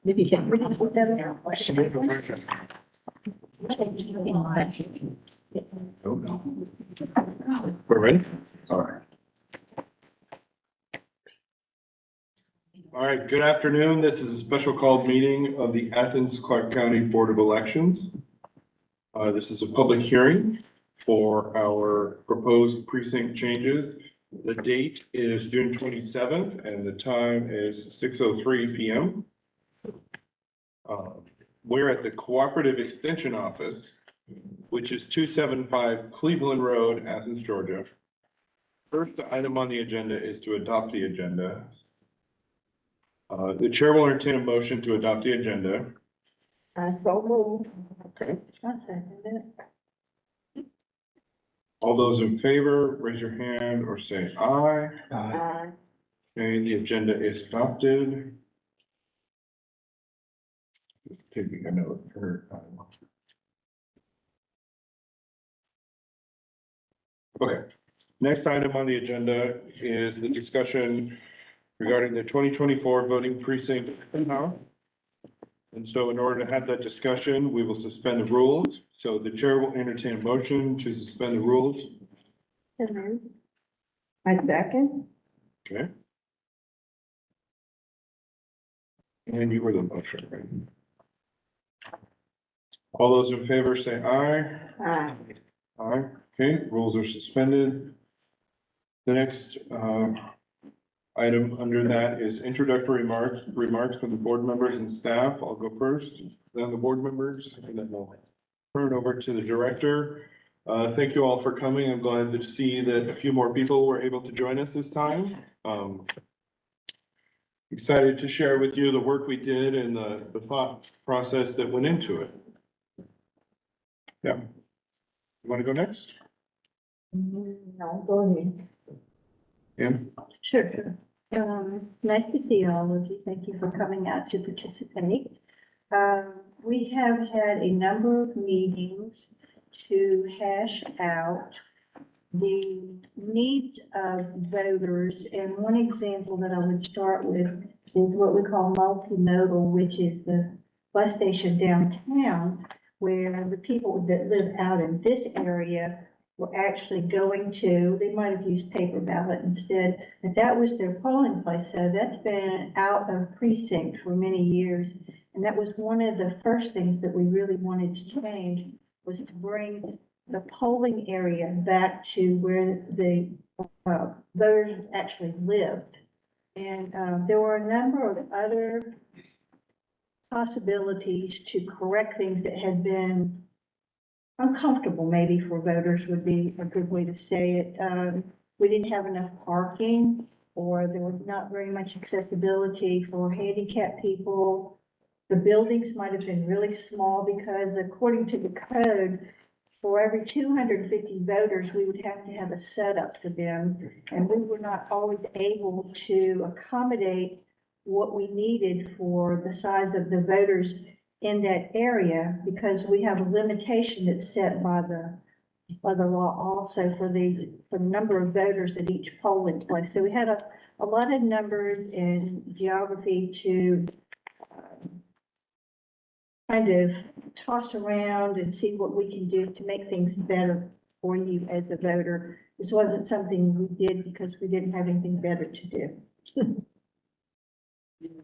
If you can. We're ready? All right. All right, good afternoon. This is a special called meeting of the Athens-Clarke County Board of Elections. This is a public hearing for our proposed precinct changes. The date is June 27th and the time is 6:03 p.m. We're at the Cooperative Extension Office, which is 275 Cleveland Road, Athens, Georgia. First item on the agenda is to adopt the agenda. The chair will entertain a motion to adopt the agenda. So move. Okay. I second it. All those in favor, raise your hand or say aye. Aye. Okay, the agenda is adopted. Just taking a note for. Okay, next item on the agenda is the discussion regarding the 2024 voting precinct. And so in order to have that discussion, we will suspend the rules. So the chair will entertain a motion to suspend the rules. I second. Okay. And you were the motion, right? All those in favor say aye. Aye. Aye. Okay, rules are suspended. The next item under that is introductory remarks from the board members and staff. I'll go first, then the board members, and then we'll turn it over to the director. Thank you all for coming. I'm glad to see that a few more people were able to join us this time. Excited to share with you the work we did and the thought process that went into it. Yeah. You want to go next? No, go ahead. Yeah. Sure. Nice to see all of you. Thank you for coming out to participate. We have had a number of meetings to hash out the needs of voters. And one example that I would start with is what we call multimodal, which is the bus station downtown, where the people that live out in this area were actually going to, they might have used paper ballot instead, but that was their polling place. So that's been out of precinct for many years. And that was one of the first things that we really wanted to change, was to bring the polling area back to where the voters actually lived. And there were a number of other possibilities to correct things that had been uncomfortable, maybe for voters would be a good way to say it. We didn't have enough parking, or there was not very much accessibility for handicapped people. The buildings might have been really small because according to the code, for every 250 voters, we would have to have a setup for them. And we were not always able to accommodate what we needed for the size of the voters in that area, because we have a limitation that's set by the law also for the number of voters at each polling place. So we had a lot of numbers and geography to kind of toss around and see what we can do to make things better for you as a voter. This wasn't something we did because we didn't have anything better to do.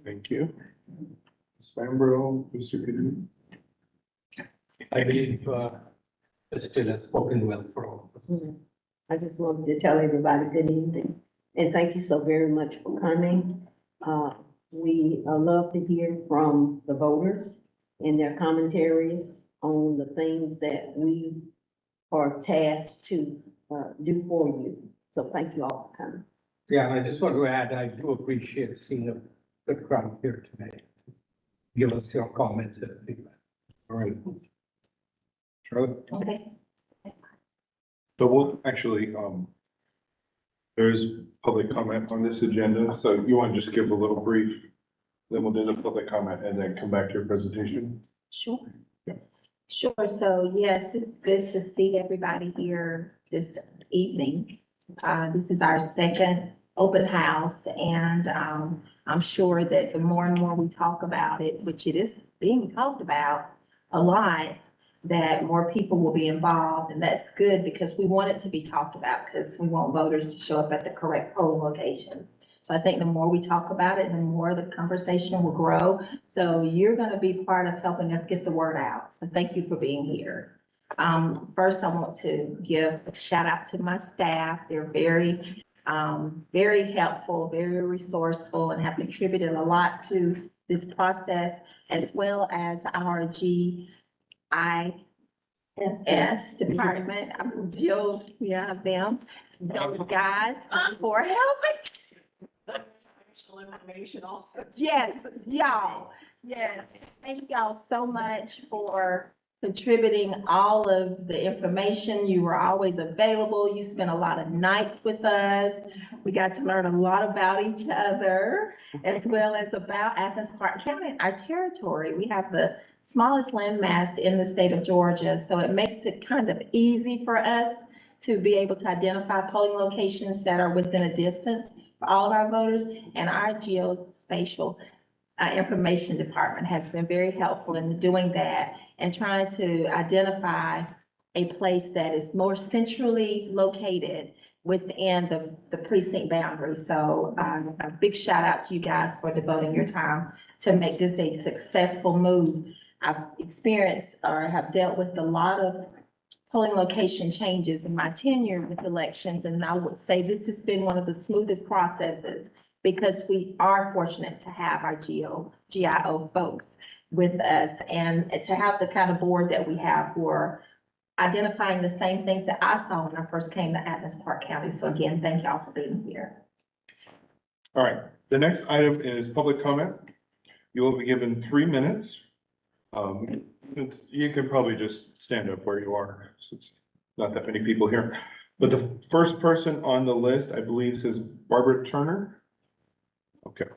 Thank you. Ms. Fambro, Mr. Goodman. I believe Mr. has spoken well for all of us. I just wanted to tell everybody good evening, and thank you so very much for coming. We love to hear from the voters and their commentaries on the things that we are tasked to do for you. So thank you all for coming. Yeah, I just want to add, I do appreciate seeing a good crowd here today. Give us your comments and feedback. All right. Charlotte? Okay. So we'll actually, there's public comment on this agenda, so you want to just give a little brief, then we'll do the public comment and then come back to your presentation? Sure. Yeah. Sure. So yes, it's good to see everybody here this evening. This is our second open house, and I'm sure that the more and more we talk about it, which it is being talked about a lot, that more people will be involved, and that's good because we want it to be talked about, because we want voters to show up at the correct polling locations. So I think the more we talk about it, the more the conversation will grow. So you're gonna be part of helping us get the word out. So thank you for being here. First, I want to give a shout out to my staff. They're very helpful, very resourceful, and have contributed a lot to this process, as well as our GIS department. Jill, yeah, them, those guys for helping. Information office. Yes, y'all, yes. Thank y'all so much for contributing all of the information. You were always available. You spent a lot of nights with us. We got to learn a lot about each other, as well as about Athens-Clarke County, our territory. We have the smallest landmass in the state of Georgia, so it makes it kind of easy for us to be able to identify polling locations that are within a distance for all of our voters. And our geospatial information department has been very helpful in doing that and trying to identify a place that is more centrally located within the precinct boundary. So a big shout out to you guys for devoting your time to make this a successful move. I've experienced or have dealt with a lot of polling location changes in my tenure with elections, and I would say this has been one of the smoothest processes because we are fortunate to have our GIO folks with us, and to have the kind of board that we have for identifying the same things that I saw when I first came to Athens-Clarke County. So again, thank y'all for being here. All right, the next item is public comment. You will be given 3 minutes. You can probably just stand up where you are, since not that many people here. But the first person on the list, I believe, says Barbara Turner. Okay.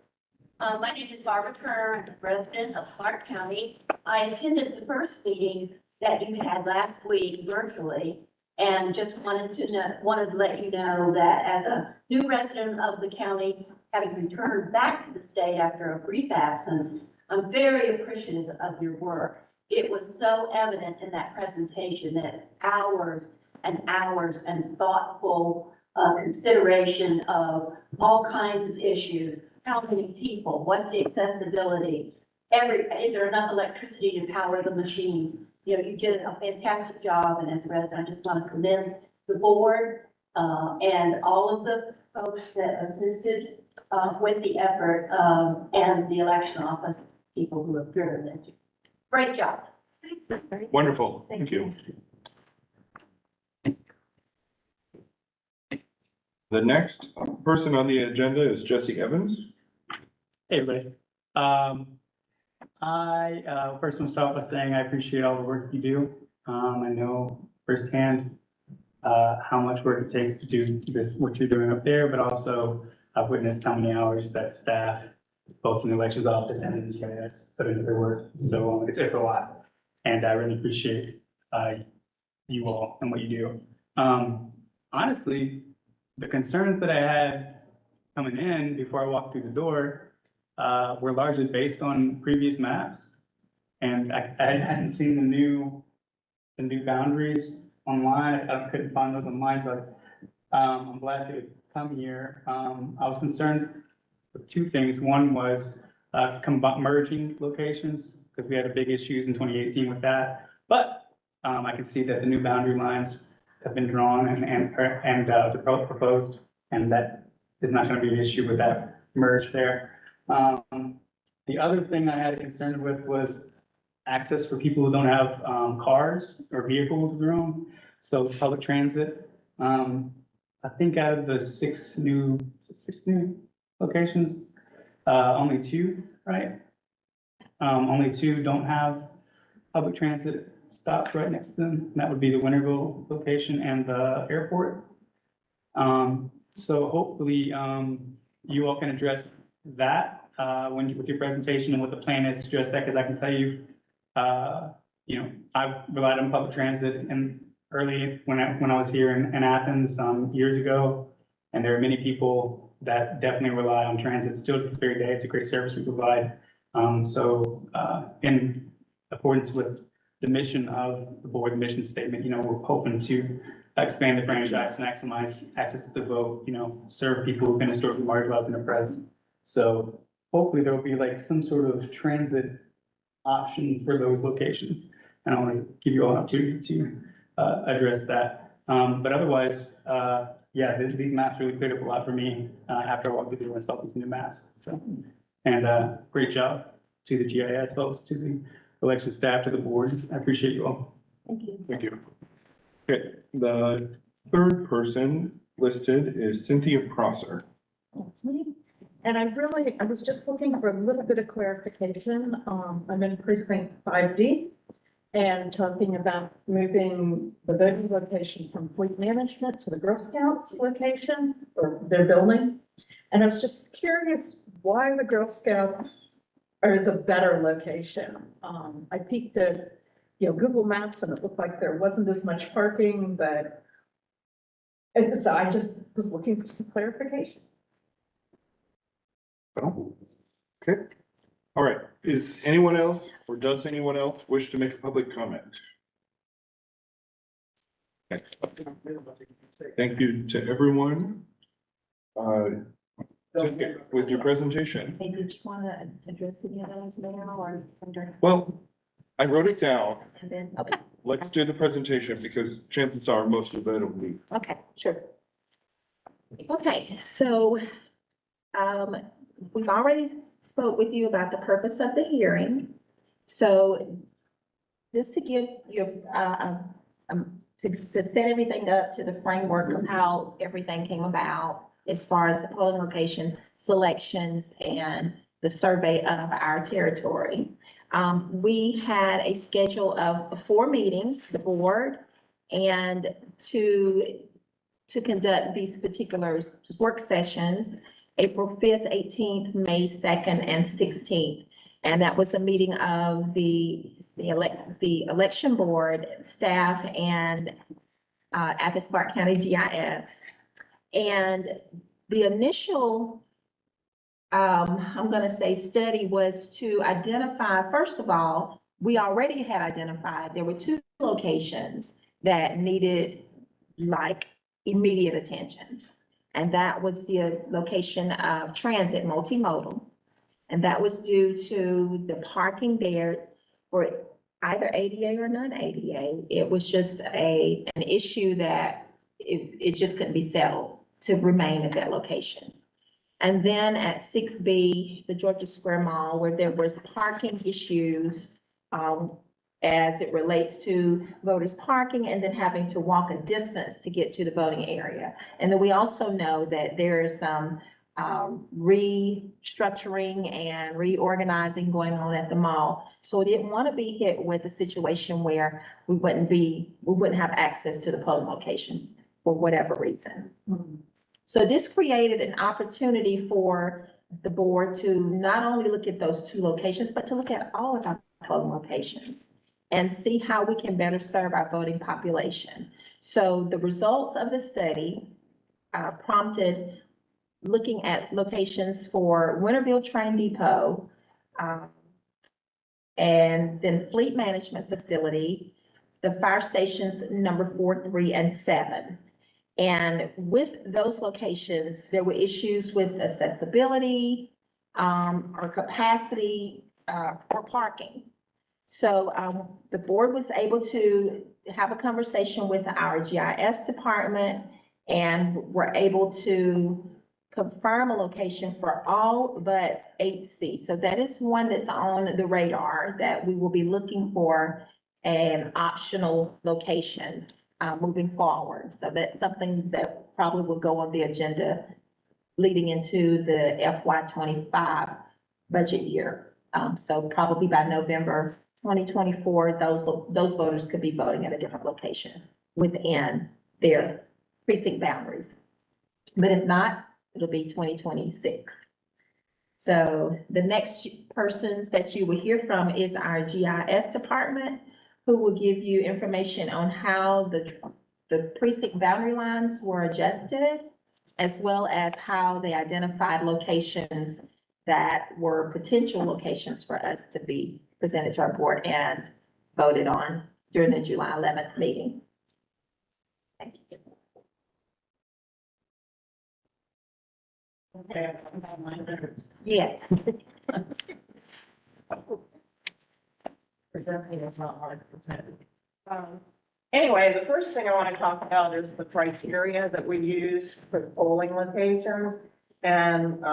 My name is Barbara Turner. I'm a resident of Clarke County. I attended the first meeting that you had last week virtually, and just wanted to let you know that as a new resident of the county, having returned back to the state after a brief absence, I'm very appreciative of your work. It was so evident in that presentation that hours and hours and thoughtful consideration of all kinds of issues. How many people? What's the accessibility? Is there enough electricity to power the machines? You know, you did a fantastic job, and as a resident, I just want to commend the board and all of the folks that assisted with the effort and the election office people who have driven this. Great job. Wonderful, thank you. The next person on the agenda is Jesse Evans. Hey, everybody. I first want to start by saying I appreciate all the work you do. I know firsthand how much work it takes to do this, what you're doing up there, but also I've witnessed how many hours that staff, both in the elections office and in the GIS, put into their work. So it's a lot, and I really appreciate you all and what you do. Honestly, the concerns that I had coming in before I walked through the door were largely based on previous maps. And I hadn't seen the new boundaries online. I couldn't find those online, so I'm glad to come here. I was concerned with two things. One was merging locations, because we had a big issues in 2018 with that. But I can see that the new boundary lines have been drawn and proposed, and that is not going to be an issue with that merge there. The other thing I had a concern with was access for people who don't have cars or vehicles of their own. So public transit. I think out of the six new locations, only 2, right? Only 2 don't have public transit stops right next to them. And that would be the Winterville location and the airport. So hopefully you all can address that with your presentation and what the plan is to address that, because I can tell you, I've relied on public transit and early when I was here in Athens years ago, and there are many people that definitely rely on transit still to this very day. It's a great service we provide. In accordance with the mission of the board, the mission statement, we're hoping to expand the franchise, maximize access to the vote, serve people who've been historically marginalized in the present. So hopefully there will be like some sort of transit option for those locations. And I want to give you all an opportunity to address that. But otherwise, yeah, these maps really cleared up a lot for me after I walked through and saw these new maps. So, and great job to the GIS folks, to the election staff, to the board. I appreciate you all. Thank you. Thank you. Okay, the third person listed is Cynthia Prosser. That's me. And I was just looking for a little bit of clarification. I'm in precinct 5D and talking about moving the voting location from fleet management to the Girl Scouts location or their building. And I was just curious why the Girl Scouts is a better location. I peeked at, Google Maps and it looked like there wasn't as much parking, but so I just was looking for some clarification. Oh, okay. All right. Is anyone else or does anyone else wish to make a public comment? Okay. Thank you to everyone. Cynthia, with your presentation. Hey, did you want to address any of those now or during? Well, I wrote it down. And then, okay, Let's do the presentation because chances are most of it will be. okay, sure. Okay, so, we've already spoke with you about the purpose of the hearing. So just to give you, to set everything up to the framework of how everything came about as far as the polling location selections and the survey of our territory. We had a schedule of 4 meetings, the board, and to conduct these particular work sessions, April 5th, 18th, May 2nd, and 16th. And that was a meeting of the election board, staff, and Athens-Clarke County GIS. And the initial, I'm gonna say study was to identify, first of all, we already had identified, there were 2 locations that needed like immediate attention. And that was the location of transit multimodal. And that was due to the parking there for either ADA or non-ADA. It was just an issue that it just couldn't be settled to remain at that location. And then at 6B, the Georgia Square Mall, where there was parking issues as it relates to voters parking and then having to walk a distance to get to the voting area. And then we also know that there is some restructuring and reorganizing going on at the mall. So we didn't want to be hit with a situation where we wouldn't have access to the polling location for whatever reason. So this created an opportunity for the board to not only look at those 2 locations, but to look at all of our polling locations and see how we can better serve our voting population. So the results of the study prompted looking at locations for Winterville Train Depot, and then Fleet Management Facility, the fire stations number 4, 3, and 7. And with those locations, there were issues with accessibility or capacity for parking. So the board was able to have a conversation with our GIS department and were able to confirm a location for all but 8C. So that is one that's on the radar that we will be looking for an optional location moving forward. So that's something that probably will go on the agenda leading into the FY25 budget year. So probably by November 2024, those voters could be voting at a different location within their precinct boundaries. But if not, it'll be 2026. So the next persons that you will hear from is our GIS department, who will give you information on how the precinct boundary lines were adjusted as well as how they identified locations that were potential locations for us to be presented to our board and voted on during the July 11th meeting. Thank you. Okay, I'm on my notes. Yeah. Presenting is not hard to present. Anyway, the first thing I want to talk about is the criteria that we use for the polling locations. And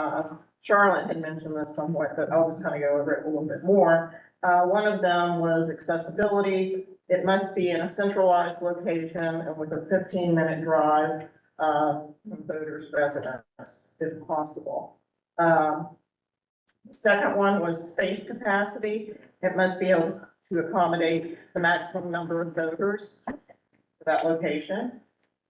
Charlotte had mentioned this somewhat, but I'll just kind of go over it a little bit more. One of them was accessibility. It must be in a centralized location and with a 15-minute drive from voters' residence, if possible. The second one was space capacity. It must be able to accommodate the maximum number of voters for that location.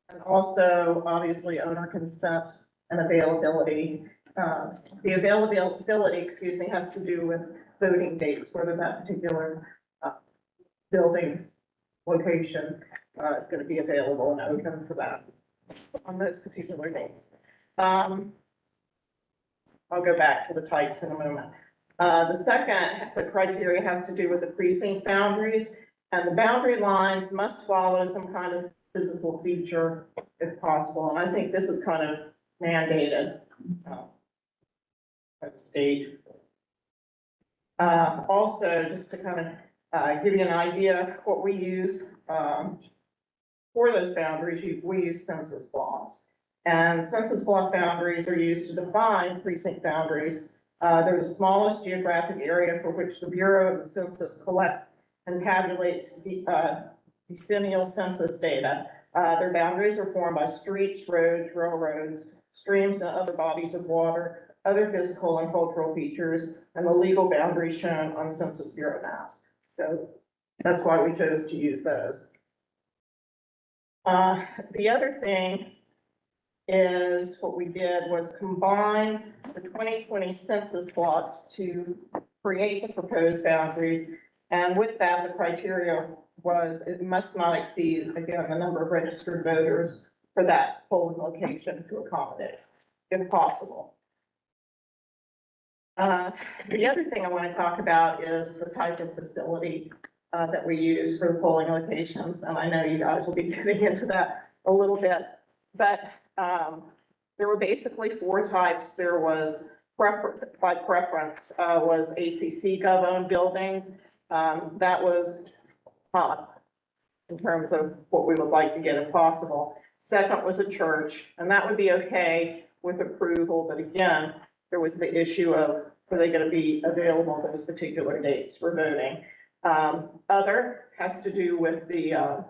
And also, obviously, owner consent and availability. The availability, excuse me, has to do with voting dates, whether that particular building location is going to be available and open for that on those particular dates. I'll go back to the types in a moment. The criteria has to do with the precinct boundaries, and the boundary lines must follow some kind of physical feature if possible. And I think this is kind of mandated by the state. Also, just to kind of give you an idea of what we use for those boundaries, we use census blocks. And census block boundaries are used to define precinct boundaries. They're the smallest geographic area for which the Bureau of the Census collects and tabulates decennial census data. Their boundaries are formed by streets, roads, railroads, streams, and other bodies of water, other physical and cultural features, and the legal boundaries shown on Census Bureau maps. So that's why we chose to use those. The other thing is what we did was combine the 2020 census blocks to create the proposed boundaries. And with that, the criteria was it must not exceed, again, the number of registered voters for that polling location to accommodate, if possible. The other thing I want to talk about is the type of facility that we use for the polling locations. And I know you guys will be getting into that a little bit, but there were basically four types. There was by preference was ACC gov-owned buildings. That was top in terms of what we would like to get if possible. Second was a church, and that would be okay with approval, but again, there was the issue of, are they going to be available those particular dates for voting? Other has to do with the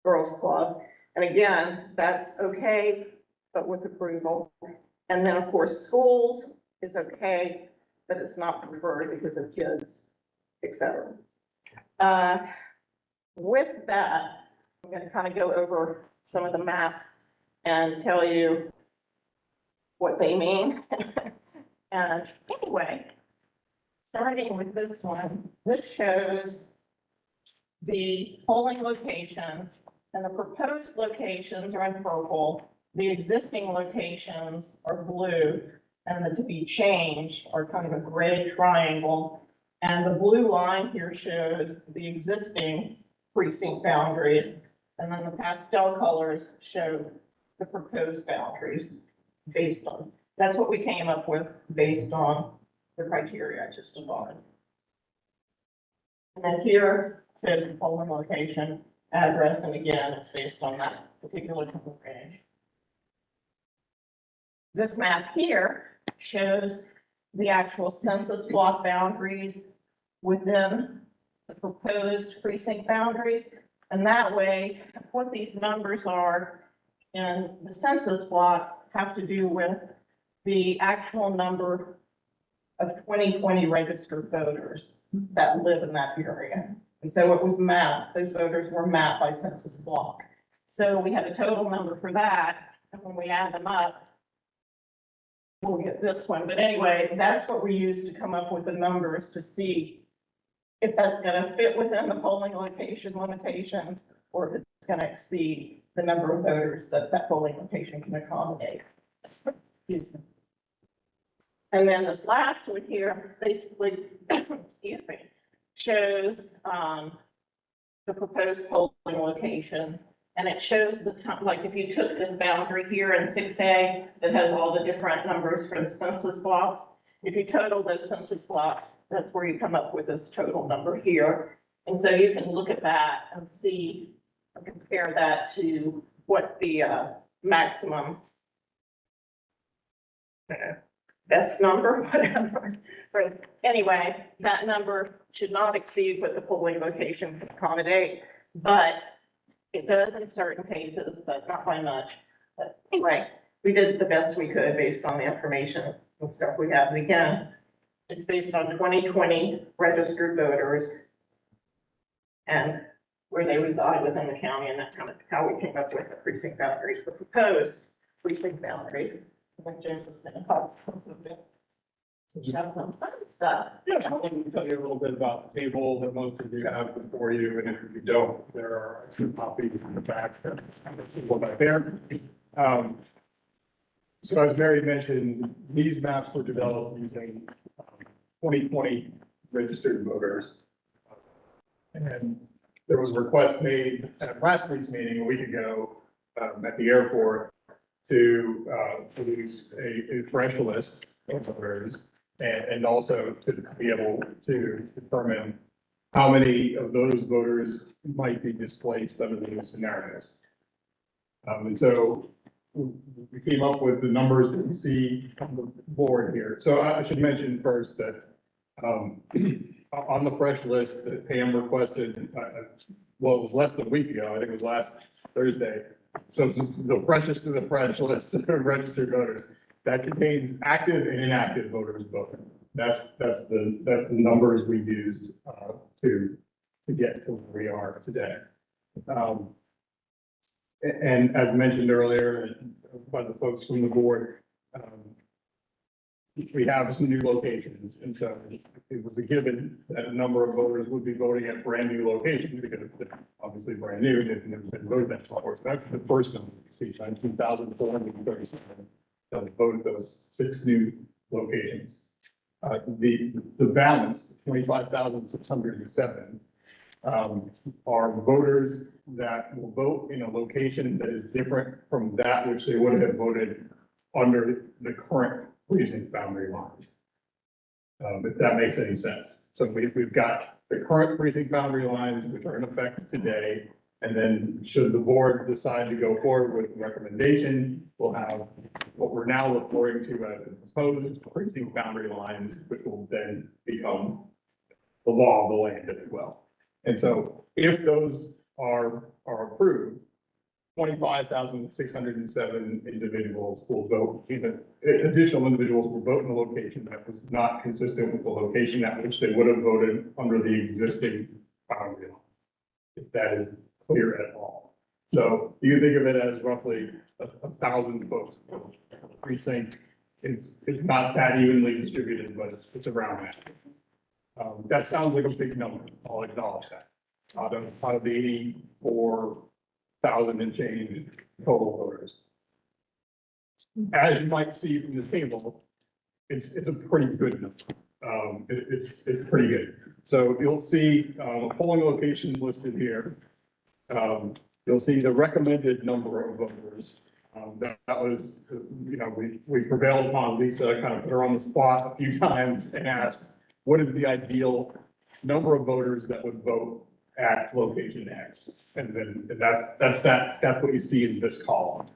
Girls Club. And again, that's okay, but with approval. And then, of course, schools is okay, but it's not preferred because of kids, etc. With that, I'm going to kind of go over some of the maps and tell you what they mean. And anyway, starting with this one, this shows the polling locations, and the proposed locations are in purple. The existing locations are blue, and the to be changed are kind of a gray triangle. And the blue line here shows the existing precinct boundaries, and then the pastel colors show the proposed boundaries based on. That's what we came up with based on the criteria I just defined. And then here shows the polling location address, and again, it's based on that particular time range. This map here shows the actual census block boundaries within the proposed precinct boundaries. And that way, what these numbers are in the census blocks have to do with the actual number of 2020 registered voters that live in that area. And so it was mapped, those voters were mapped by census block. So we had a total number for that, and when we add them up, we'll get this one. But anyway, that's what we use to come up with the numbers to see if that's going to fit within the polling location limitations or if it's going to exceed the number of voters that that polling location can accommodate. Excuse me. And then this last one here, basically, excuse me, shows, the proposed polling location. And it shows the, like, if you took this boundary here in 6A that has all the different numbers for the census blocks, if you total those census blocks, that's where you come up with this total number here. And so you can look at that and see, compare that to what the maximum best number, whatever. But anyway, that number should not exceed what the polling location can accommodate, but it does in certain cases, but not by much. But anyway, we did the best we could based on the information and stuff we have. And again, it's based on 2020 registered voters and where they reside within the county, and that's kind of how we came up with the precinct boundaries, the proposed precinct boundary. Like James was saying, have some fun stuff. Yeah, I want to tell you a little bit about the table that most of you have before you, and if you don't, there are two copies in the back that go back there. So as Mary mentioned, these maps were developed using 2020 registered voters. And there was a request made at last week's meeting a week ago at the airport to produce a fresh list of voters and also to be able to determine how many of those voters might be displaced under the new scenarios. And so we came up with the numbers that you see on the board here. So I should mention first that on the fresh list that Pam requested, well, it was less than a week ago, I think it was last Thursday. So the freshest of the fresh list of registered voters that contains active and inactive voters voting. That's the numbers we used to get to where we are today. And as mentioned earlier by the folks from the board, we have some new locations, and so it was a given that a number of voters would be voting at brand new locations because they're obviously brand new, they've never been voted at before. So that's the first number you see, 19,437 that voted those 6 new locations. The balance, 25,607, are voters that will vote in a location that is different from that which they would have voted under the current precinct boundary lines. If that makes any sense. So we've got the current precinct boundary lines, which are in effect today. And then should the board decide to go forward with recommendation, we'll have what we're now referring to as the proposed precinct boundary lines, which will then become the law of the land, if you will. And so if those are approved, 25,607 individuals will vote, even additional individuals will vote in a location that was not consistent with the location at which they would have voted under the existing boundary lines, if that is clear at all. So you can think of it as roughly 1,000 votes per precinct. It's not that evenly distributed, but it's around that. That sounds like a big number. I'll acknowledge that. Out of the 84,000 and change total voters. As you might see from the table, it's a pretty good number. It's pretty good. So you'll see polling locations listed here. You'll see the recommended number of voters. That was, we prevailed upon Lisa, kind of put her on the spot a few times and asked, what is the ideal number of voters that would vote at location X? And then that's what you see in this column.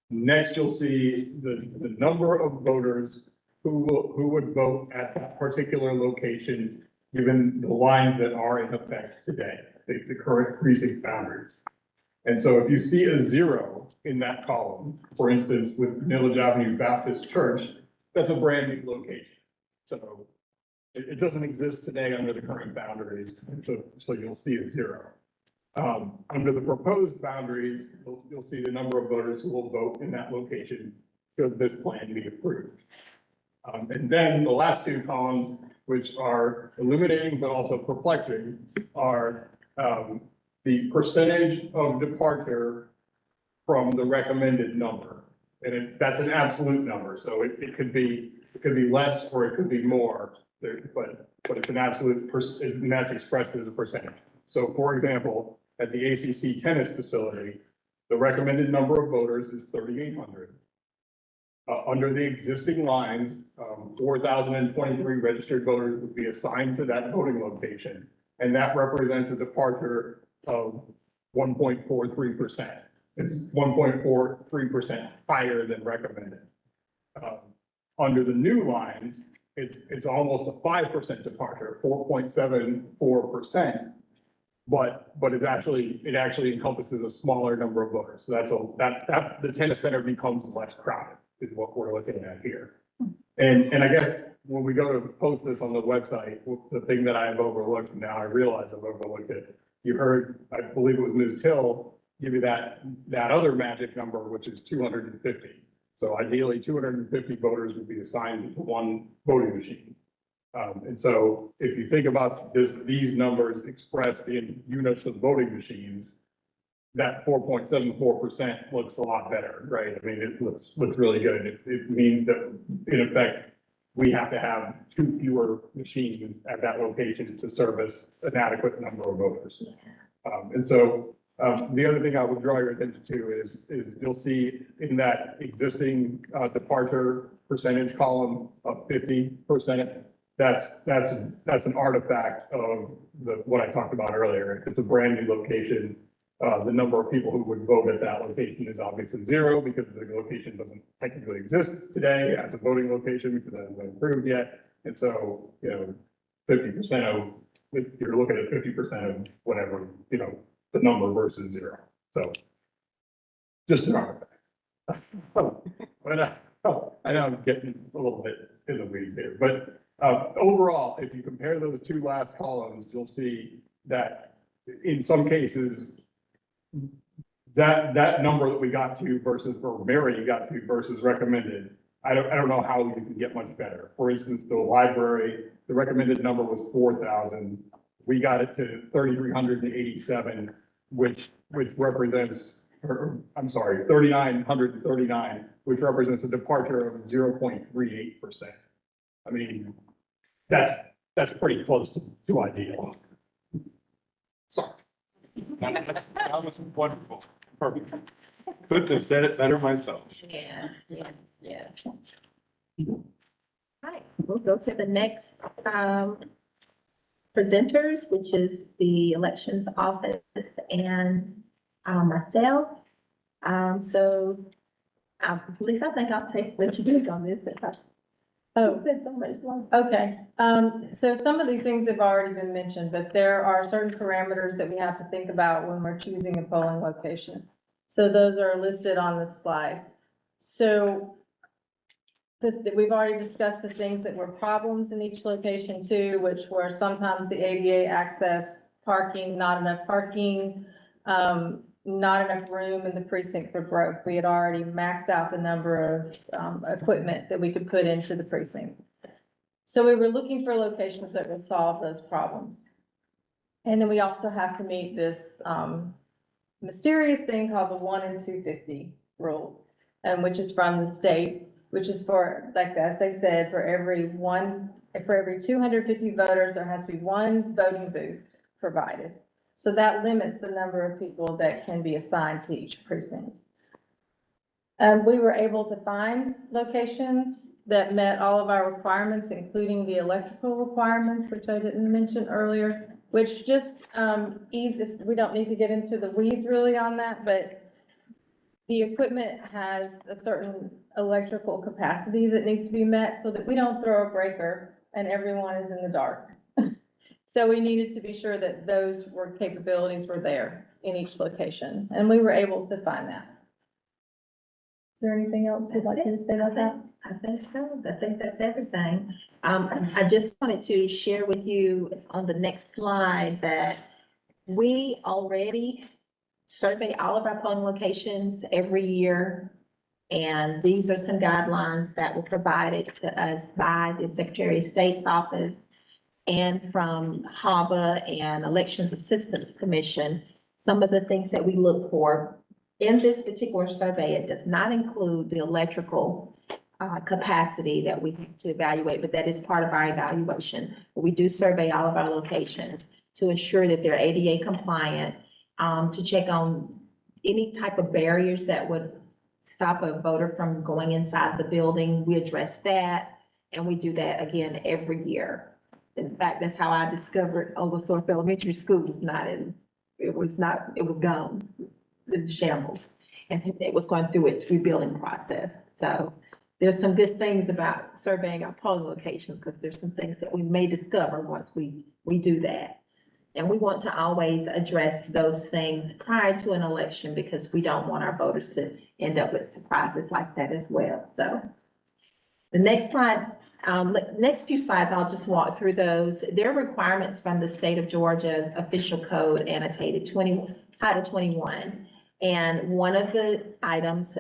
Next, you'll see the number of voters who would vote at that particular location, given the lines that are in effect today, the current precinct boundaries. And so if you see a 0 in that column, for instance, with Village Avenue Baptist Church, that's a brand new location. So it doesn't exist today under the current boundaries. And so you'll see a 0. Under the proposed boundaries, you'll see the number of voters who will vote in that location should this plan be approved. And then the last 2 columns, which are illuminating but also perplexing, are the percentage of departure from the recommended number. And that's an absolute number, so it could be less or it could be more, but it's an absolute and that's expressed as a percentage. So for example, at the ACC tennis facility, the recommended number of voters is 3,800. Under the existing lines, 4,023 registered voters would be assigned to that voting location, and that represents a departure of 1.43%. It's 1.43% higher than recommended. Under the new lines, it's almost a 5% departure, 4.74%. But it actually encompasses a smaller number of voters. So the tennis center becomes less crowded is what we're looking at here. And I guess when we go to post this on the website, the thing that I've overlooked, now I realize I've overlooked it. You heard, I believe it was Ms. Till, give you that other magic number, which is 250. So ideally, 250 voters would be assigned to one voting machine. And so if you think about these numbers expressed in units of voting machines, that 4.74% looks a lot better, right? I mean, it looks really good. It means that in effect, we have to have 2 fewer machines at that location to service an adequate number of voters. And so the other thing I would draw your attention to is you'll see in that existing departure percentage column of 50%, that's an artifact of what I talked about earlier. If it's a brand new location, the number of people who would vote at that location is obviously 0 because the location doesn't technically exist today as a voting location because it hasn't been approved yet. And so, 50% of, if you're looking at 50% of whatever, the number versus 0. So just an artifact. But I know I'm getting a little bit in the weeds here, but overall, if you compare those 2 last columns, you'll see that in some cases, that number that we got to versus, or Mary got to versus recommended, I don't know how you can get much better. For instance, the library, the recommended number was 4,000. We got it to 3,387, which represents, or I'm sorry, 3,939, which represents a departure of 0.38%. I mean, that's pretty close to ideal. Sorry. That was wonderful. Perfect. Couldn't have said it better myself. Yeah, yeah. Right, we'll go to the next, presenters, which is the elections office and, myself. Lisa, I think I'll take what you did on this. Oh, Said so much. okay. So some of these things have already been mentioned, but there are certain parameters that we have to think about when we're choosing a polling location. So those are listed on this slide. So we've already discussed the things that were problems in each location too, which were sometimes the ADA access, parking, not enough parking, not enough room in the precinct for broke. We had already maxed out the number of equipment that we could put into the precinct. So we were looking for locations that would solve those problems. And then we also have to meet this mysterious thing called the 1 in 250 rule, which is from the state, which is for, like, as they said, for every 250 voters, there has to be 1 voting booth provided. So that limits the number of people that can be assigned to each precinct. We were able to find locations that met all of our requirements, including the electrical requirements, which I didn't mention earlier, which just eases, we don't need to get into the weeds really on that, but the equipment has a certain electrical capacity that needs to be met so that we don't throw a breaker and everyone is in the dark. So we needed to be sure that those capabilities were there in each location, and we were able to find that. Is there anything else you'd like to say about that? I think so. I think that's everything. I just wanted to share with you on the next slide that we already survey all of our polling locations every year. And these are some guidelines that were provided to us by the Secretary of State's office and from HABA and Elections Assistance Commission. some of the things that we look for. In this particular survey, it does not include the electrical capacity that we have to evaluate, but that is part of our evaluation. We do survey all of our locations to ensure that they're ADA compliant, to check on any type of barriers that would stop a voter from going inside the building. We address that, and we do that again every year. In fact, that's how I discovered Oglethorpe Elementary School was not in, it was gone, in shambles. And it was going through its rebuilding process. So there's some good things about surveying our polling locations, because there's some things that we may discover once we do that. And we want to always address those things prior to an election, because we don't want our voters to end up with surprises like that as well. So the next slide, next few slides, I'll just walk through those. There are requirements from the state of Georgia official code annotated Title 21. And one of the items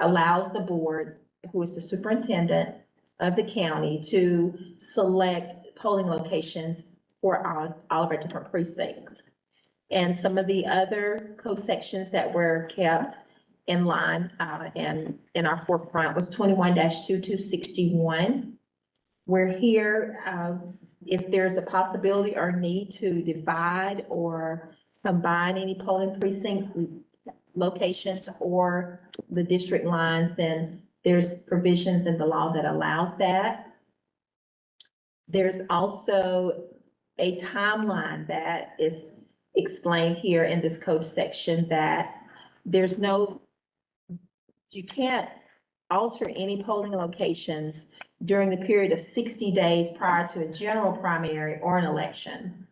allows the board, who is the superintendent of the county, to select polling locations for all of our different precincts. And some of the other code sections that were kept in line and in our forefront was 21-2261. We're here if there's a possibility or need to divide or combine any polling precinct locations or the district lines, then there's provisions in the law that allows that. There's also a timeline that is explained here in this code section, that you can't alter any polling locations during the period of 60 days prior to a general primary or an election,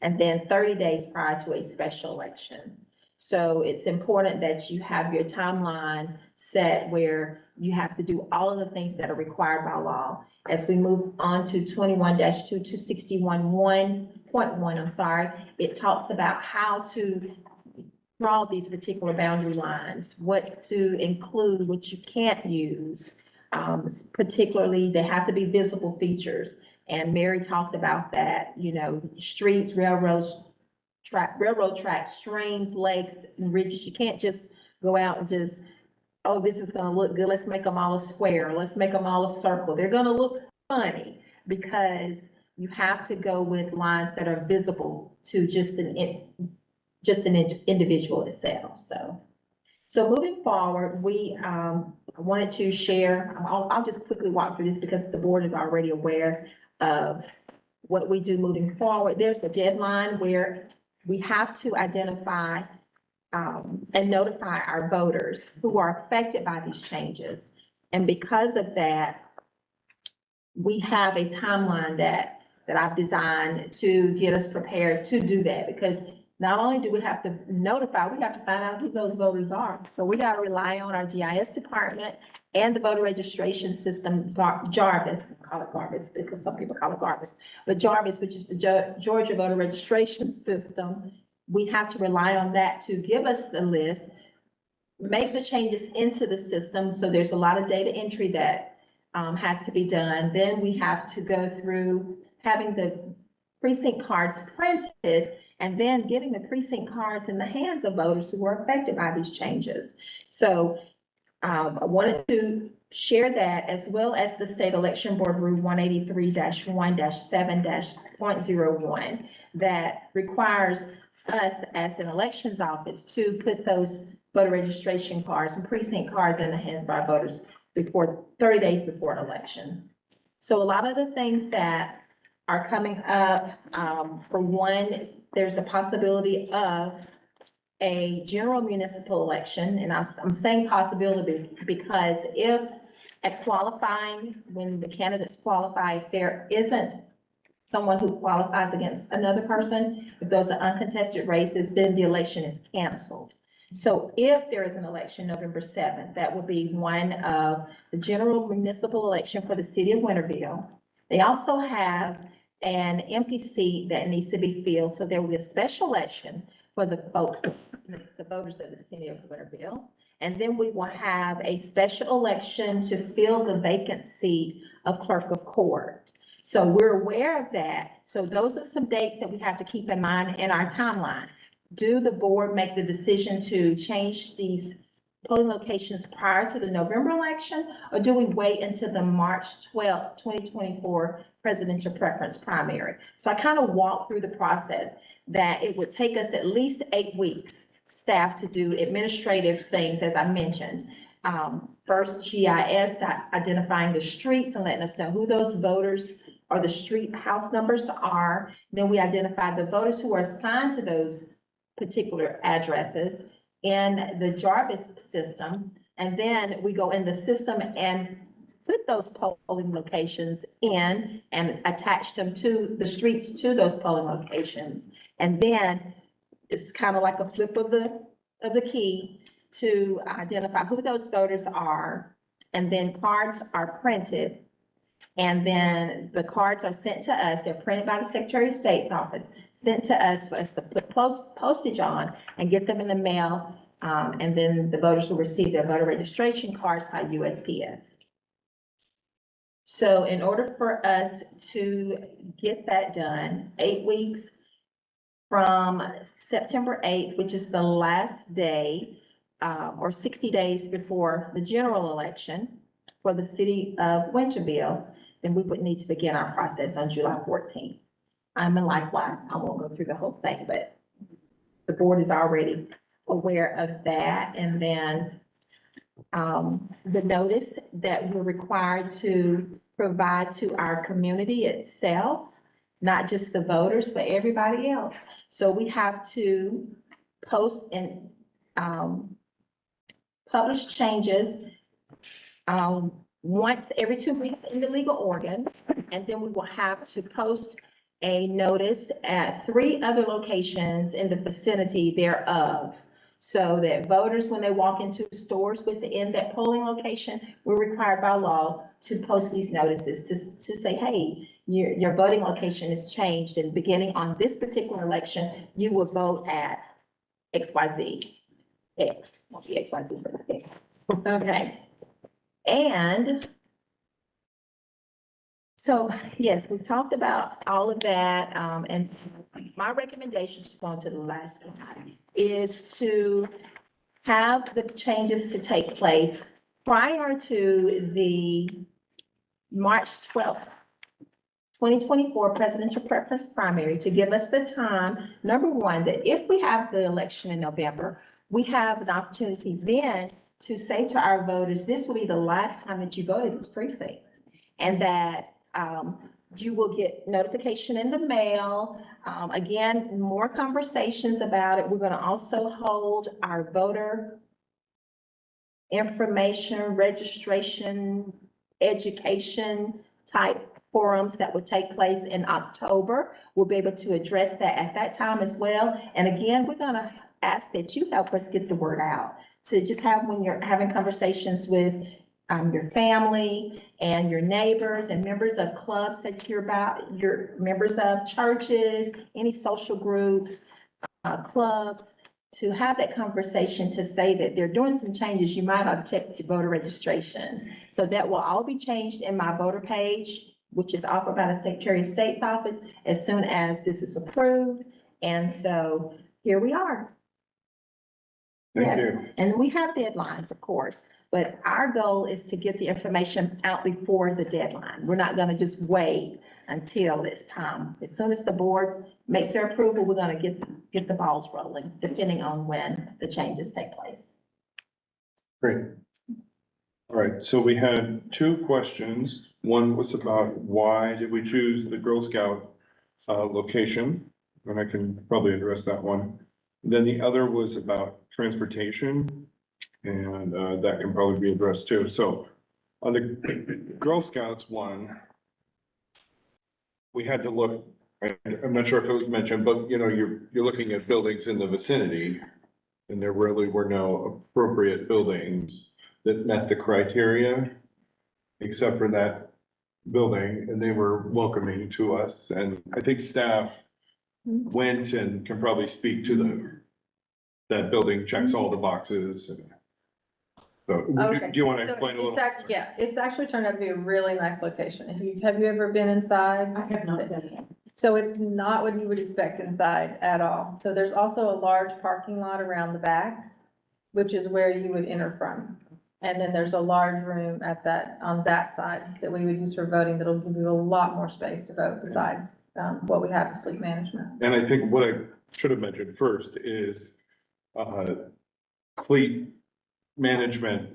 and then 30 days prior to a special election. So it's important that you have your timeline set where you have to do all of the things that are required by law. As we move on to 21-2261.1, it talks about how to draw these particular boundary lines, what to include, what you can't use. Particularly, they have to be visible features. And Mary talked about that, streets, railroad tracks, streams, lakes, and ridges. You can't just go out and just, oh, this is gonna look good, let's make them all a square, let's make them all a circle. They're gonna look funny because you have to go with lines that are visible to just an individual itself. So moving forward, we wanted to share, I'll just quickly walk through this because the board is already aware of what we do moving forward. There's a deadline where we have to identify and notify our voters who are affected by these changes. And because of that, we have a timeline that I've designed to get us prepared to do that, because not only do we have to notify, we have to find out who those voters are. So we got to rely on our GIS department and the voter registration system, Jarvis, call it Jarvis because some people call it Jarvis, but Jarvis, which is the Georgia voter registration system, we have to rely on that to give us the list, make the changes into the system. So there's a lot of data entry that has to be done. Then we have to go through having the precinct cards printed and then getting the precinct cards in the hands of voters who were affected by these changes. So I wanted to share that, as well as the State Election Board Rule 183-1-7-.01 that requires us as an elections office to put those voter registration cards and precinct cards in the hands of our voters before 30 days before an election. So a lot of the things that are coming up, for one, there's a possibility of a general municipal election. And I'm saying possibility because if at qualifying, when the candidates qualify, if there isn't someone who qualifies against another person, if those are uncontested races, then the election is canceled. So if there is an election November 7th, that will be one of the general municipal election for the city of Winterville. They also have an empty seat that needs to be filled. So there will be a special election for the folks, the voters of the city of Winterville. And then we will have a special election to fill the vacant seat of clerk of court. So we're aware of that. So those are some dates that we have to keep in mind in our timeline. do the board make the decision to change these polling locations prior to the November election? Or do we wait until the March 12th, 2024 presidential preference primary? So I kind of walked through the process that it would take us at least 8 weeks, staff, to do administrative things, as I mentioned. First, GIS, identifying the streets and letting us know who those voters or the street house numbers are. Then we identify the voters who are assigned to those particular addresses in the Jarvis system. And then we go in the system and put those polling locations in and attach them to the streets to those polling locations. And then it's kind of like a flip of the key to identify who those voters are. And then cards are printed. And then the cards are sent to us. They're printed by the Secretary of State's office, sent to us for us to put postage on and get them in the mail. And then the voters will receive their voter registration cards by USPS. So in order for us to get that done, 8 weeks from September 8th, which is the last day, or 60 days before the general election for the city of Winterville, then we would need to begin our process on July 14th. And likewise, I won't go through the whole thing, but the board is already aware of that. And then the notice that we're required to provide to our community itself, not just the voters, but everybody else. So we have to post and publish changes once every 2 weeks in the legal organ. And then we will have to post a notice at 3 other locations in the vicinity thereof. So that voters, when they walk into stores within that polling location, we're required by law to post these notices to say, hey, your voting location is changed, and beginning on this particular election, you will vote at XYZ. X, won't be XYZ, but X. Okay. And so, yes, we talked about all of that, and my recommendation, just going to the last slide, is to have the changes to take place prior to the March 12th, 2024 presidential preference primary, to give us the time, number one, that if we have the election in November, we have an opportunity then to say to our voters, this will be the last time that you vote in this precinct, and that you will get notification in the mail. Again, more conversations about it. We're going to also hold our voter information, registration, education type forums that would take place in October. We'll be able to address that at that time as well. And again, we're going to ask that you help us get the word out, to just have, when you're having conversations with your family and your neighbors and members of clubs that you're about, your members of churches, any social groups, clubs, to have that conversation to say that they're doing some changes. You might have checked your voter registration. So that will all be changed in my voter page, which is offered by the Secretary of State's office, as soon as this is approved. And so here we are. Thank Yes. you. And we have deadlines, of course, but our goal is to get the information out before the deadline. We're not going to just wait until it's time. As soon as the board makes their approval, we're going to get the balls rolling, depending on when the changes take place. Great. All right, so we had 2 questions. One was about why did we choose the Girl Scout location? And I can probably address that one. Then the other was about transportation, and that can probably be addressed too. So on the Girl Scouts one, we had to look, I'm not sure if it was mentioned, but you know, you're looking at buildings in the vicinity, and there really were no appropriate buildings that met the criteria, except for that building, and they were welcoming to us. And I think staff went and can probably speak to that building checks all the boxes. So, Okay. do you want to So explain a little? Yeah, it's actually turned out to be a really nice location. Have you ever been inside? I have not been. So it's not what you would expect inside at all. So there's also a large parking lot around the back, which is where you would enter from. And then there's a large room on that side that we would use for voting that'll give you a lot more space to vote besides, what we have in fleet management. And I think what I should have mentioned first is, fleet management,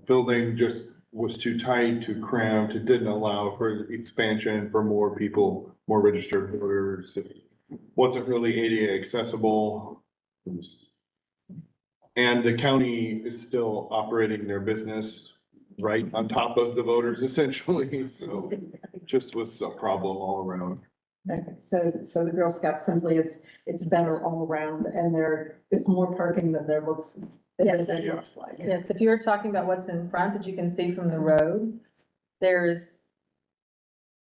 building just was too tight, too cramped. It didn't allow for expansion for more people, more registered voters. It wasn't really ADA accessible. And the county is still operating their business right on top of the voters essentially, so just was a problem all around. Okay, so the Girl Scouts simply, it's better all around and there is more parking than there looks, Yes. than it looks like. Yes, if you're talking about what's in front that you can see from the road, there's,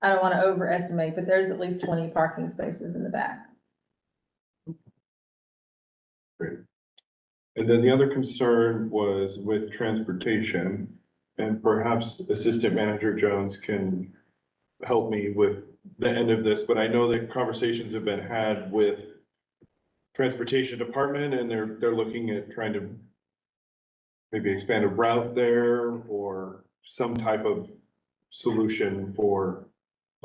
I don't want to overestimate, but there's at least 20 parking spaces in the back. And then the other concern was with transportation, and perhaps Assistant Manager Jones can help me with the end of this, but I know that conversations have been had with Transportation Department, and they're looking at trying to maybe expand a route there or some type of solution for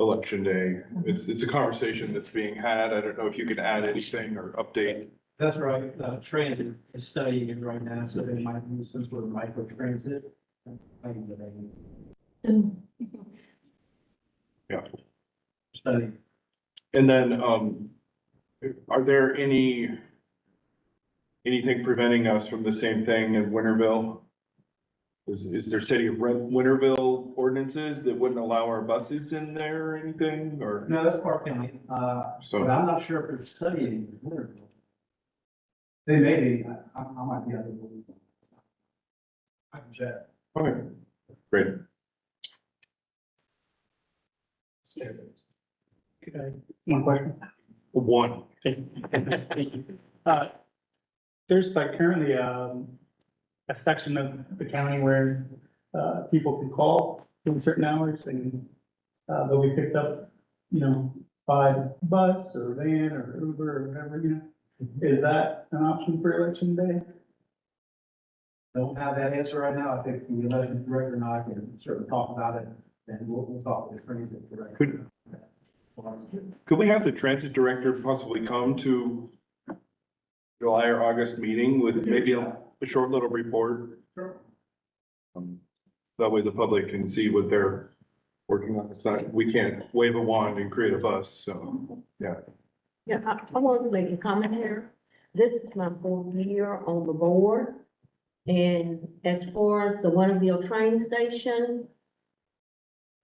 Election Day. It's a conversation that's being had. I don't know if you could add anything or update. That's right, transit is studying it right now, so they might use some sort of micro transit. Yeah. Study. And then, are there anything preventing us from the same thing in Winterville? Is there city of Winterville ordinances that wouldn't allow our buses in there or anything, or? No, that's Park County, So, but I'm not sure if they're studying Winterville. They may be, I might be out of the loop. I can check. okay, great. Okay, one question. One. There's like currently, a section of the county where, people can call in certain hours and, they'll be picked up, by bus or van or Uber or whatever, Is that an option for Election Day? Don't have that answer right now. I think the election director and I can certainly talk about it, and we'll talk with the transit director. Could we have the transit director possibly come to July or August meeting with maybe a short little report? Sure. That way the public can see what they're working on. It's not, we can't wave a wand and create a bus, so, yeah. Yeah, I want to make a comment here. This is my 4th year on the board. And as far as the Winterville train station,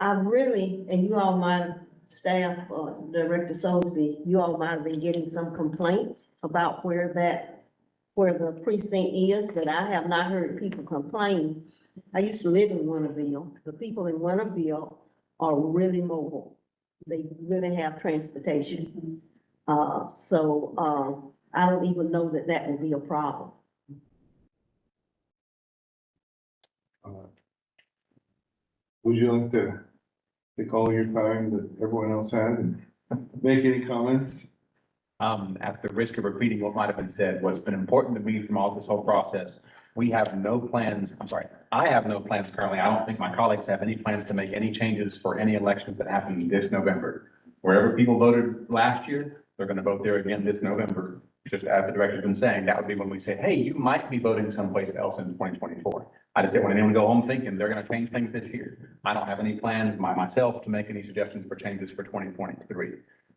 I really, and you all might have, staff, Director Soulsby, you all might have been getting some complaints about where the precinct is, but I have not heard people complain. I used to live in Winterville. The people in Winterville are really mobile. They really have transportation. So I don't even know that that will be a problem. Would you like to take all your time that everyone else had and make any comments? At the risk of repeating what might have been said, what's been important to me from all this whole process, we have no plans, I have no plans currently. I don't think my colleagues have any plans to make any changes for any elections that happen this November. Wherever people voted last year, they're gonna vote there again this November. Just as the director's been saying, that would be when we say, hey, you might be voting someplace else in 2024. I just didn't want anyone to go home thinking they're gonna change things this year. I don't have any plans by myself to make any suggestions for changes for 2023.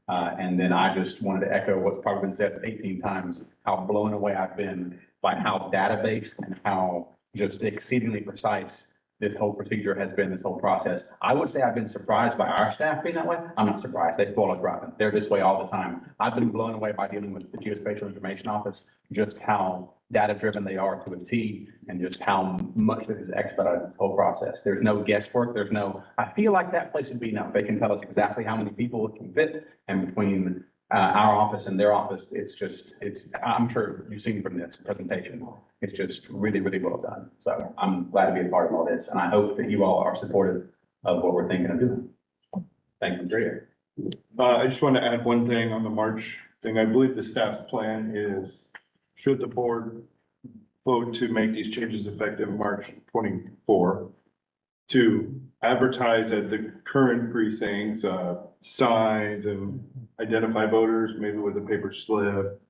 And then I just wanted to echo what's probably been said 18 times, how blown away I've been by how data-based and how just exceedingly precise this whole procedure has been, this whole process. I would say I've been surprised by our staff being that way. I'm not surprised. They spoil us rotten. They're this way all the time. I've been blown away by dealing with the Geospatial Information Office, just how data-driven they are to a T, and just how much this has expedited this whole process. There's no guesswork. I feel like that place would be enough. They can tell us exactly how many people it can fit, and between our office and their office, I'm sure you've seen from this presentation, it's just really, really well done. So I'm glad to be a part of all this, and I hope that you all are supportive of what we're thinking of doing. Thank you, Andrea. I just want to add one thing on the March thing. I believe the staff's plan is, should the board vote to make these changes effective March 24, to advertise at the current precincts, signs and identify voters, maybe with a paper slip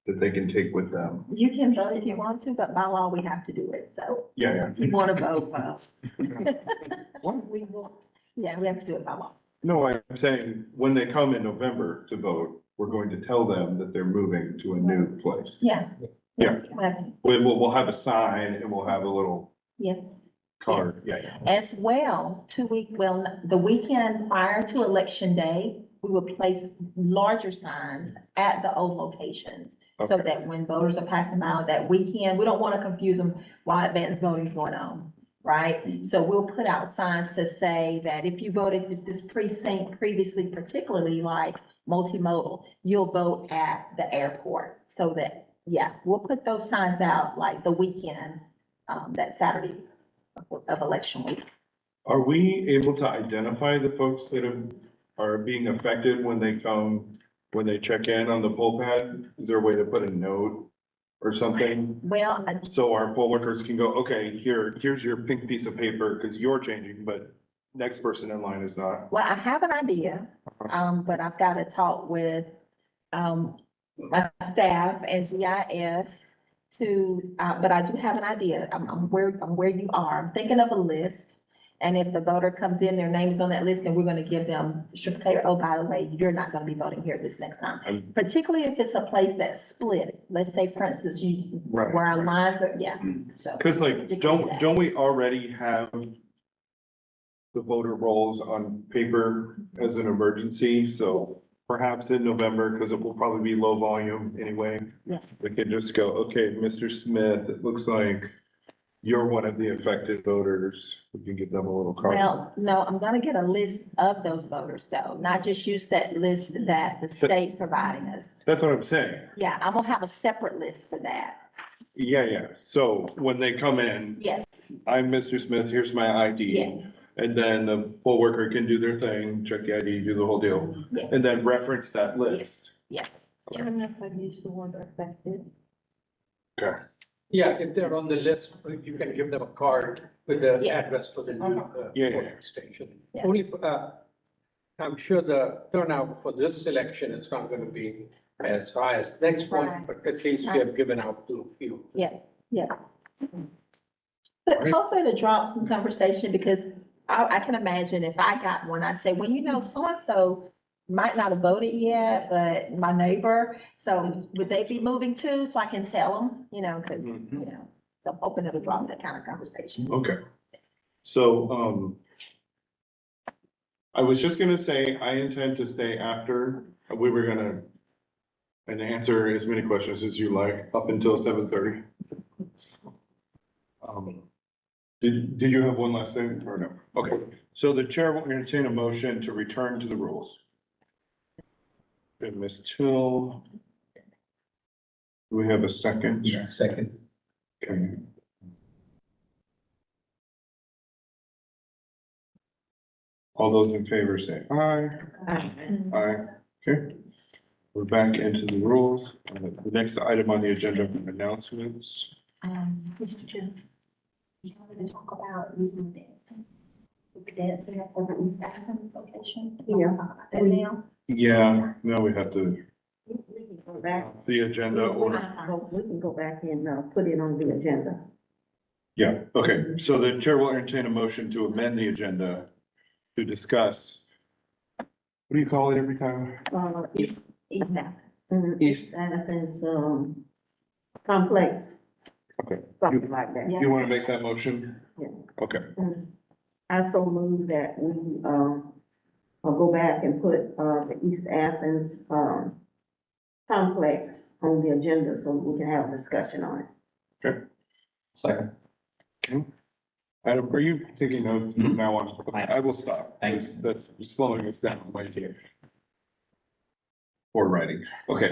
that they can take with them. You can vote if you want to, but by law, we have to do it, so Yeah, if you want to vote, well. yeah. We will, yeah, we have to do it by law. No, I'm saying, when they come in November to vote, we're going to tell them that they're moving to a new place. Yeah. Yeah. We have to- We'll have a sign and we'll have a little Yes. card, Yes. yeah. As well, the weekend prior to election day, we will place larger signs at the old locations. So Okay. that when voters are passing by that weekend, we don't want to confuse them while advance voting is going on, right? So we'll put out signs to say that if you voted at this precinct previously, particularly like multimodal, you'll vote at the airport. So that, yeah, we'll put those signs out like the weekend, that Saturday of election week. Are we able to identify the folks that are being affected when they come, when they check in on the poll pad? Is there a way to put a note or something? Well, So our poll workers can go, okay, here's your pink piece of paper, because you're changing, but next person in line is not. well, I have an idea, but I've got to talk with, my staff and GIS but I do have an idea. I'm where you are. I'm thinking of a list. And if the voter comes in, their name is on that list, and we're gonna give them, should say, oh, by the way, you're not gonna be voting here this next time. Particularly if it's a place that's split. Let's say, for instance, Right. where our lines are, yeah, so. Because like, particularly that. don't we already have the voter rolls on paper as an emergency? So perhaps in November, because it will probably be low volume anyway, Yes. we can just go, okay, Mr. Smith, it looks like you're one of the affected voters. We can give them a little card. Well, no, I'm gonna get a list of those voters though, not just use that list that the state's providing us. That's what I'm saying. Yeah, I'm gonna have a separate list for that. Yeah. So when they come in, Yes, I'm Mr. Smith, here's my ID. yes, And then the poll worker can do their thing, check the ID, do the whole deal, yes, and then reference that list. yes. I don't know if I'd use the word affected. Okay. Yeah, if they're on the list, you can give them a card with the Yes. address for the new Yeah. polling station. Yeah. Only, I'm sure the turnout for this election is not gonna be as high as next one, Right. but at least we have given out to a few. Yes, yes. But hopefully it'll drop some conversation because I can imagine if I got one, I'd say, well, you know, so-and-so might not have voted yet, but my neighbor, so would they be moving too? So I can tell them, you know, because, Mhm. you know, so I'm hoping it'll drop that kind of conversation. Okay. So, I was just gonna say, I intend to stay after, we were gonna and answer as many questions as you like, up until 7:30. Did you have one last thing or no? Okay, so the chair will entertain a motion to return to the rules. And Ms. Till. Do we have a second? Yeah, second. Okay. All those in favor say aye. Aye. Okay. We're back into the rules. The next item on the agenda, announcements. Mr. Chairman, you wanted to talk about using the dance center for the East African location? Yeah. And now? Yeah, now we have to, We can go back, the agenda we order. can go back and, put it on the agenda. Yeah, okay. So the chair will entertain a motion to amend the agenda to discuss. What do you call it every time? East African. East. Athens, complex. Okay. Something like that. You want to make that motion? Yeah. Okay. I so move that we, I'll go back and put, the East Athens, complex on the agenda so we can have a discussion on it. Second. Okay. Adam, are you taking notes from now on? I will stop. Thanks. That's slowing us down right here. Or writing. Okay,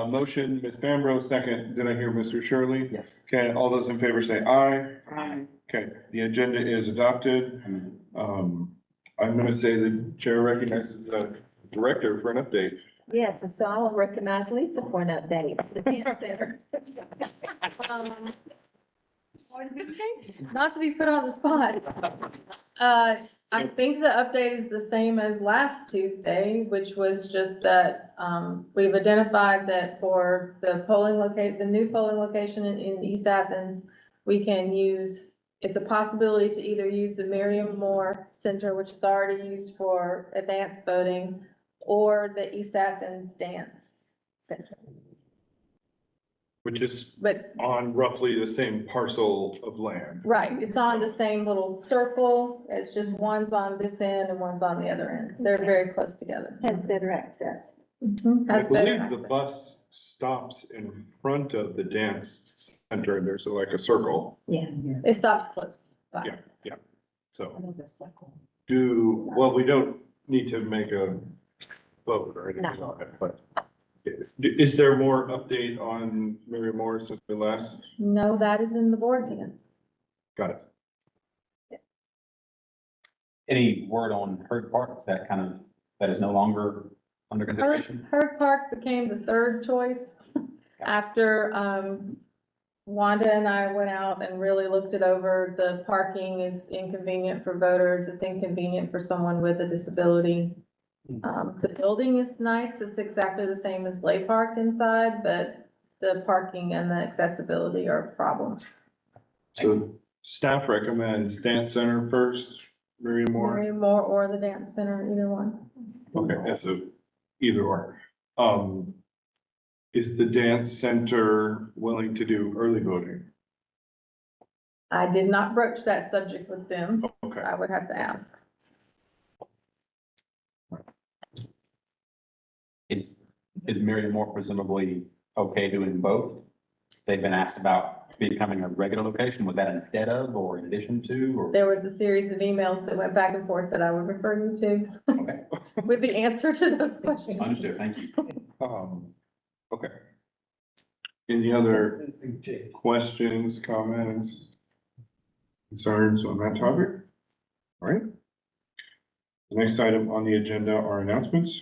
motion, Ms. Bambro, second. Did I hear Mr. Shirley? Yes. Okay, all those in favor say aye. Aye. Okay, the agenda is adopted. I'm gonna say the chair recognizes the Director for an update. Yes, and so I will recognize Lisa for an update, the dance center. Um, Not to be put on the spot. I think the update is the same as last Tuesday, which was just that, we've identified that for the new polling location in East Athens, we can use, it's a possibility to either use the Miriam Moore Center, which is already used for advanced voting, or the East Athens Dance Center. Which is But on roughly the same parcel of land. right, it's on the same little circle, it's just one's on this end and one's on the other end, they're very close together. Has better access. I Has better believe the access. bus stops in front of the dance center, and there's like a circle. Yeah. It stops close by. Yeah. So There's a circle. well, we don't need to make a vote or anything No. on it, but is there more update on Mary Moore since we last No, that is in the board's hands. got it? Any word on Herd Park? Is that that is no longer under consideration? Herd Park became the third choice after, Wanda and I went out and really looked it over. The parking is inconvenient for voters. It's inconvenient for someone with a disability. The building is nice. It's exactly the same as Lay Park inside, but the parking and the accessibility are problems. So staff recommends dance center first, Mary Moore. Mary Moore or the dance center, either one. Okay, yeah, so either or. Is the dance center willing to do early voting? I did not broach that subject with them. Okay, I would have to ask. Is Mary Moore presumably okay doing both? They've been asked about becoming a regular location. Was that instead of or in addition to, or? There was a series of emails that went back and forth that I would refer you to Okay, with the answer to those questions. understood, thank you. Okay. Any other questions, comments, concerns on that topic? All right. The next item on the agenda are announcements.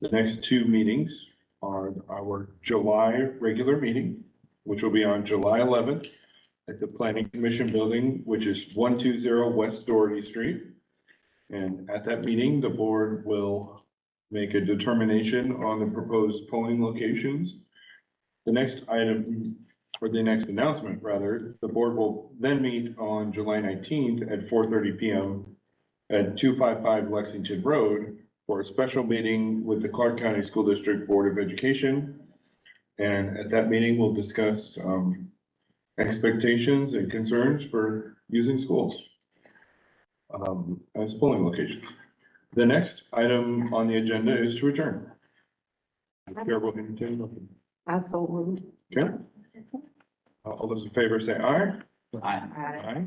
The next two meetings are our July regular meeting, which will be on July 11th at the Planning Commission building, which is 120 West Doherty Street. And at that meeting, the board will make a determination on the proposed polling locations. The next item, or the next announcement rather, the board will then meet on July 19th at 4:30 PM at 255 Lexington Road for a special meeting with the Clarke County School District Board of Education. And at that meeting, we'll discuss expectations and concerns for using schools as polling locations. The next item on the agenda is to adjourn. Chair will entertain a motion. I so moved. Okay. All those in favor say aye. Aye. Aye.